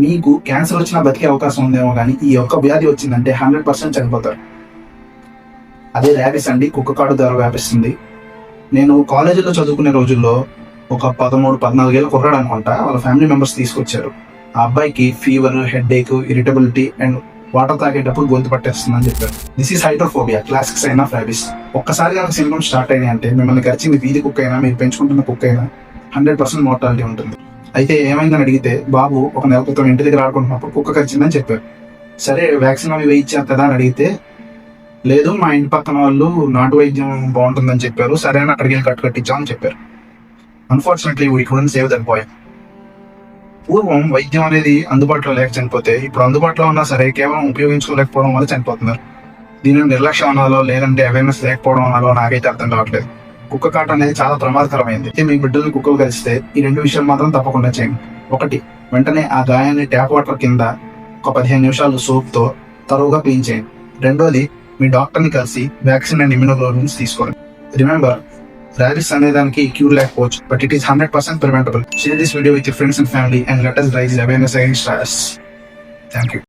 మీకు క్యాన్సర్ వచ్చినా బతికే అవకాశం ఉందేమో కానీ ఈ ఒక్క వ్యాధి వచ్చిందంటే 100% చనిపోతారు. అదే ర్యాబిస్ అండి, కుక్క కాటు ద్వారా వ్యాపిస్తుంది. నేను కాలేజీలో చదువుకునే రోజుల్లో ఒక 13-14 ఏళ్ళ కుర్రాడు అనుకుంటా, వాళ్ళ ఫ్యామిలీ మెంబర్స్ తీసుకొచ్చారు. ఆ అబ్బాయికి fever, headache, irritability and water తాగేటప్పుడు గొంతు పట్టేస్తుందని చెప్పారు. This is hydrophobia, classic sign of rabies. ఒక్కసారి కనుక సింటమ్స్ స్టార్ట్ అయినాయి అంటే మిమ్మల్ని గడిచింది వీధి కుక్క అయినా మీరు పెంచుకుంటున్న కుక్క అయినా 100% మోర్టాలిటీ ఉంటుంది. అయితే ఏమైందని అడిగితే బాబు ఒక నెల క్రితం ఇంటి దగ్గర ఆడుకుంటున్నప్పుడు కుక్క కరిచిందని చెప్పారు. సరే వ్యాక్సిన్ అవి వేయించారు కదా అని అడిగితే లేదు, మా ఇంటి పక్కన వాళ్ళు నాటు వైద్యం బాగుంటుందని చెప్పారు, సరే అని అక్కడికి వెళ్ళి కట్టించామని చెప్పారు. Unfortunately we couldn't save that boy. పూర్వం వైద్యం అనేది అందుబాటులో లేక చనిపోతే ఇప్పుడు అందుబాటులో ఉన్నా సరే కేవలం ఉపయోగించుకోలేకపోవడం వల్ల చనిపోతున్నారు. దీనిని నిర్లక్ష్యం అనాలో లేదంటే అవేర్నెస్ లేకపోవడం అనాలో నాకైతే అర్థం కావట్లేదు. కుక్క కాటు అనేది చాలా ప్రమాదకరమైంది. అయితే మీ బిడ్డలు కుక్కలు కలిస్తే ఈ 2 విషయాలు మాత్రం తప్పకుండా చేయండి. 1, వెంటనే ఆ గాయాన్ని ట్యాప్ వాటర్ కింద ఒక 15 నిమిషాలు సోప్తో తరువుగా క్లీన్ చేయండి. 2ది, మీ డాక్టర్ని కలిసి వ్యాక్సిన్ అండ్ ఇమ్యూనోగ్లోబులిన్స్ తీసుకోండి. రిమెంబర్, ర్యాబిస్ అనేదానికి క్యూర్ లేకపోవచ్చు, but it is 100% preventable. Share this video with your friends and family and let us raise awareness against rabies. Thank you.